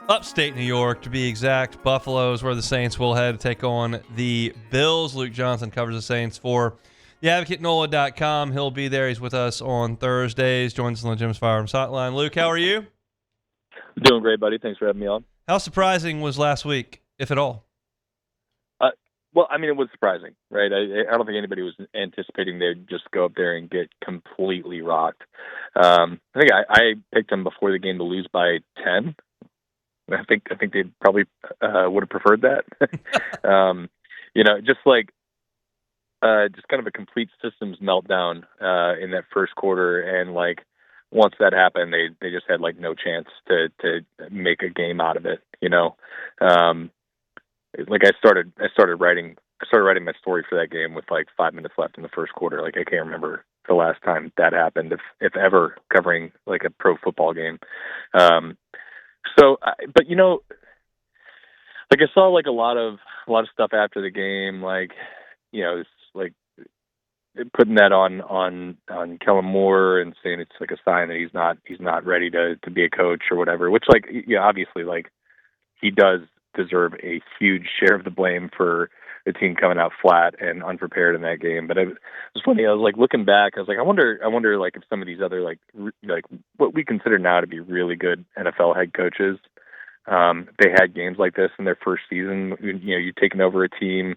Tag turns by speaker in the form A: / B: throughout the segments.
A: upstate New York, to be exact. Buffalo is where the Saints will head to take on the Bills. Luke Johnson covers the Saints for theadvocate.nola.com. He'll be there. He's with us on Thursdays. Joins us on the Jim's Firearms Hotline. Luke, how are you?
B: Doing great, buddy. Thanks for having me on.
A: How surprising was last week, if at all?
B: Well, I mean, it was surprising, right? I don't think anybody was anticipating they'd just go up there and get completely rocked. I think I picked them before the game to lose by 10. I think they probably would have preferred that. Just kind of a complete systems meltdown in that first quarter, and like once that happened, they just had like no chance to make a game out of it. Like I started writing my story for that game with like 5 minutes left in the first quarter. Like I can't remember the last time that happened, if ever, covering like a pro football game. But like I saw like a lot of stuff after the game, like it's like putting that on Kellen Moore and saying it's like a sign that he's not ready to be a coach or whatever. Which like obviously like he does deserve a huge share of the blame for the team coming out flat and unprepared in that game. But it was funny. I was like looking back. I was like, I wonder like if some of these other like what we consider now to be really good NFL head coaches, they had games like this in their first season. You taking over a team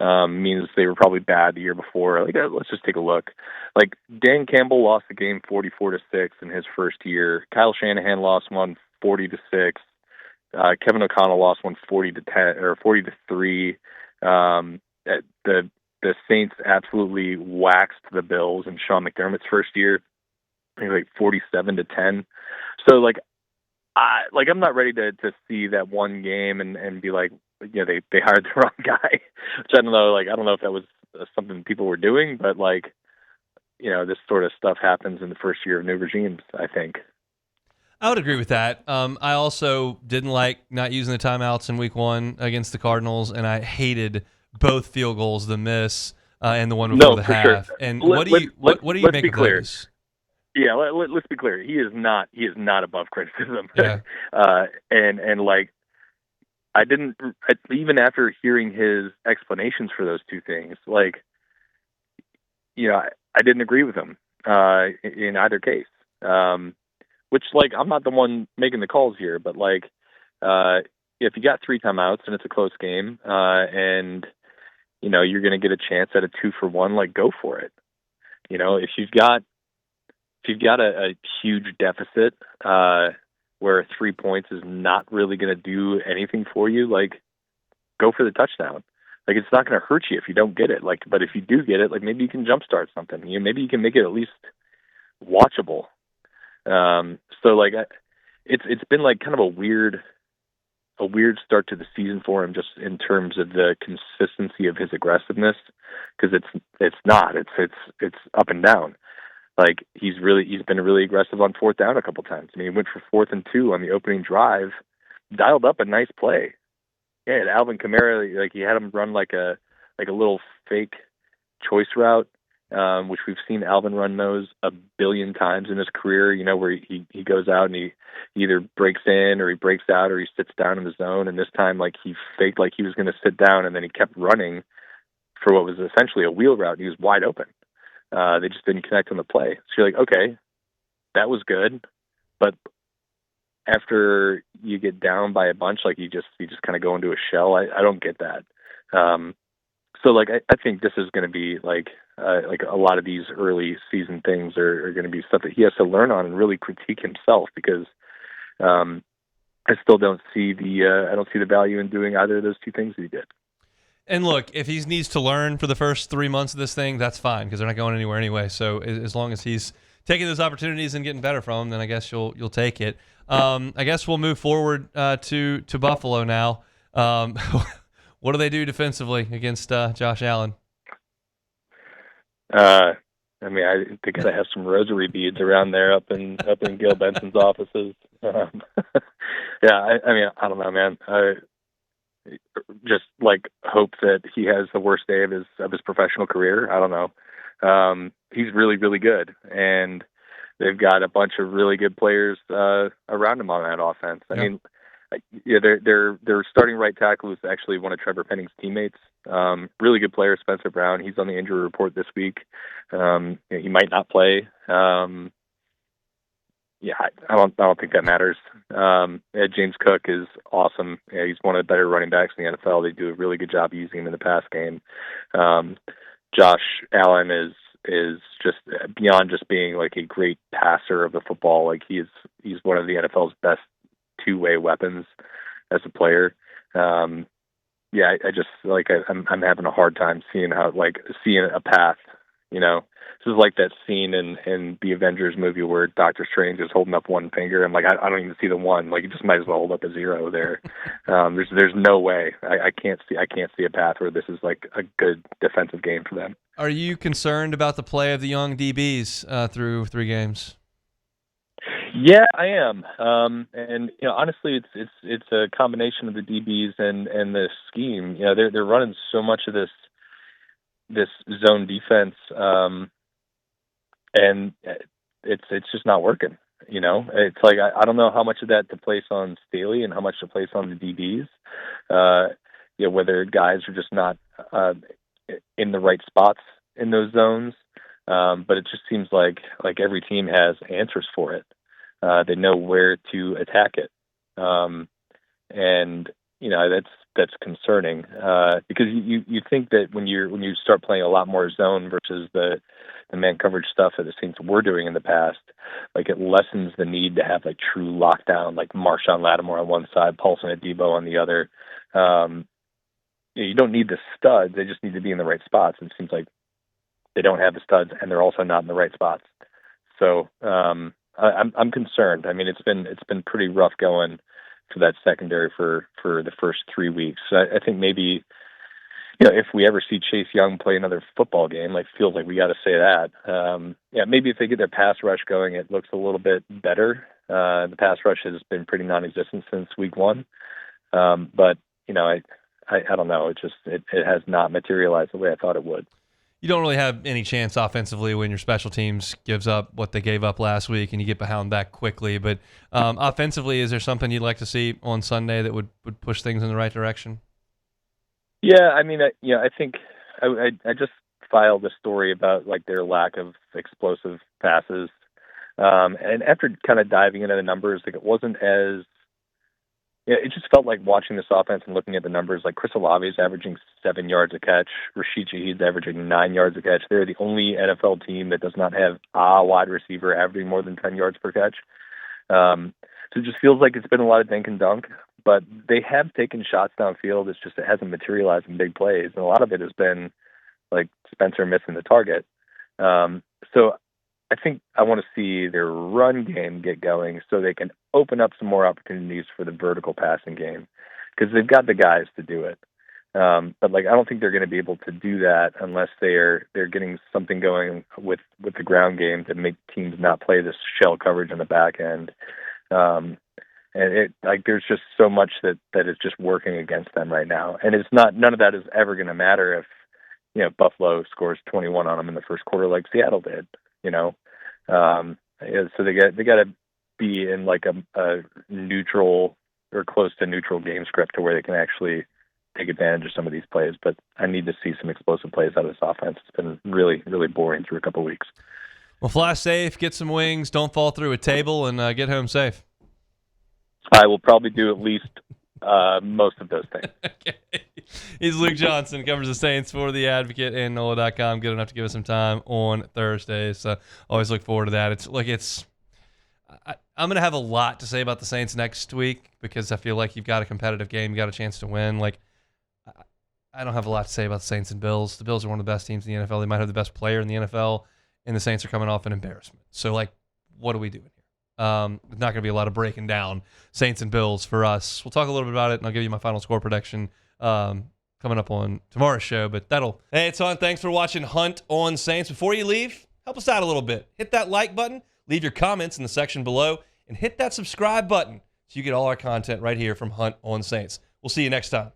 B: means they were probably bad the year before. Like, let's just take a look. Like Dan Campbell lost the game 44-6 in his first year. Kyle Shanahan lost one 40-6. Kevin O'Connell lost one 40-10 or 40-3. The Saints absolutely waxed the Bills in Sean McDermott's first year, like 47-10. So like I'm not ready to see that one game and be like, they hired the wrong guy. Which I don't know. Like I don't know if that was something people were doing, but like this sort of stuff happens in the first year of new regimes, I think.
A: I would agree with that. I also didn't like not using the timeouts in week one against the Cardinals, and I hated both field goals, the miss and the one before the half. Sure. And what do you make of those?
B: Yeah, let's be clear. He is not above criticism.
A: Yeah.
B: And like I didn't even after hearing his explanations for those two things, like I didn't agree with him in either case. Which, like, I'm not the one making the calls here, but, like, if you got 3 timeouts and it's a close game and, you're going to get a chance at a 2-for-1, like, go for it. If you've got a huge deficit where 3 points is not really going to do anything for you, like, go for the touchdown. Like, it's not going to hurt you if you don't get it. Like, but if you do get it, like, maybe you can jumpstart something. Maybe you can make it at least watchable. So like it's been like kind of a weird start to the season for him, just in terms of the consistency of his aggressiveness, because it's up and down. Like he's been really aggressive on 4th down a couple times. I mean, he went for 4th and 2 on the opening drive, dialed up a nice play. Yeah, and Alvin Kamara, like he had him run like a little fake choice route. Which we've seen Alvin run those a billion times in his career, where he goes out and he either breaks in or he breaks out or he sits down in the zone. And this time, like, he faked like he was going to sit down, and then he kept running for what was essentially a wheel route. And he was wide open. They just didn't connect on the play. So you're like, okay, that was good. But after you get down by a bunch, like you just kind of go into a shell. I don't get that. So like, I think this is going to be like a lot of these early season things are going to be stuff that he has to learn on and really critique himself, because I still don't see the value in doing either of those two things that he did.
A: And look, if he needs to learn for the first 3 months of this thing, that's fine, because they're not going anywhere anyway. So as long as he's taking those opportunities and getting better from them, then I guess you'll take it. I guess we'll move forward to Buffalo now. What do they do defensively against Josh Allen?
B: I mean, they gotta have some rosary beads around there up in Gil Benson's offices. Yeah, I mean, I don't know, man. Just like hope that he has the worst day of his professional career. I don't know. He's really, really good, and they've got a bunch of really good players around him on that offense. I mean, Yeah, their starting right tackle is actually one of Trevor Penning's teammates. Really good player, Spencer Brown. He's on the injury report this week. He might not play. Yeah, I don't think that matters. James Cook is awesome. Yeah, he's one of the better running backs in the NFL. They do a really good job using him in the pass game. Josh Allen is just beyond just being like a great passer of the football. Like he's one of the NFL's best two-way weapons as a player. Yeah, I just like I'm having a hard time seeing a path. This is like that scene in the Avengers movie where Doctor Strange is holding up one finger. I'm like, I don't even see the one. Like, you just might as well hold up a zero there. There's no way. I can't see a path where this is like a good defensive game for them.
A: Are you concerned about the play of the young DBs through 3 games?
B: Yeah, I am. And honestly, it's a combination of the DBs and the scheme. They're running so much of this zone defense, and it's just not working. It's like I don't know how much of that to place on Staley and how much to place on the DBs. Whether guys are just not in the right spots in those zones. But it just seems like every team has answers for it. They know where to attack it, and that's concerning because you think that when you start playing a lot more zone versus the man coverage stuff that the Saints were doing in the past, like it lessens the need to have like true lockdown, like Marshawn Lattimore on one side, Paulson Adebo on the other. You don't need the studs; they just need to be in the right spots. And it seems like they don't have the studs, and they're also not in the right spots. So I'm concerned. I mean, it's been pretty rough going for that secondary for the first 3 weeks. So I think maybe if we ever see Chase Young play another football game, like feels like we got to say that. Maybe if they get their pass rush going, it looks a little bit better. The pass rush has been pretty non-existent since week 1, but I don't know. It has not materialized the way I thought it would.
A: You don't really have any chance offensively when your special teams gives up what they gave up last week and you get behind that quickly. But offensively, is there something you'd like to see on Sunday that would push things in the right direction?
B: Yeah, I mean, I think I just filed a story about like their lack of explosive passes. And after kind of diving into the numbers, like it wasn't as it just felt like watching this offense and looking at the numbers, like Chris Olave is averaging 7 yards a catch. Rashid Shaheed's averaging 9 yards a catch. They're the only NFL team that does not have a wide receiver averaging more than 10 yards per catch. So it just feels like it's been a lot of dink and dunk, but they have taken shots downfield. It's just it hasn't materialized in big plays, and a lot of it has been like Spencer missing the target. So I think I want to see their run game get going so they can open up some more opportunities for the vertical passing game because they've got the guys to do it. But like I don't think they're going to be able to do that unless they're getting something going with the ground game to make teams not play this shell coverage on the back end. And it like there's just so much that is just working against them right now, and none of that is ever going to matter if Buffalo scores 21 on them in the first quarter like Seattle did. So they got to be in like a neutral or close to neutral game script to where they can actually take advantage of some of these plays. But I need to see some explosive plays out of this offense. It's been really, really boring through a couple of weeks.
A: Well, fly safe, get some wings, don't fall through a table, and get home safe.
B: I will probably do at least most of those things.
A: Okay. He's Luke Johnson, covers the Saints for The Advocate and NOLA.com. Good enough to give us some time on Thursdays. So always look forward to that. I'm going to have a lot to say about the Saints next week because I feel like you've got a competitive game. You got a chance to win. Like, I don't have a lot to say about the Saints and Bills. The Bills are one of the best teams in the NFL. They might have the best player in the NFL, and the Saints are coming off an embarrassment. So, like, what are we doing here? There's not going to be a lot of breaking down Saints and Bills for us. We'll talk a little bit about it, and I'll give you my final score prediction coming up on tomorrow's show. But hey, it's on. Thanks for watching Hunt on Saints. Before you leave, help us out a little bit. Hit that like button, leave your comments in the section below, and hit that subscribe button so you get all our content right here from Hunt on Saints. We'll see you next time.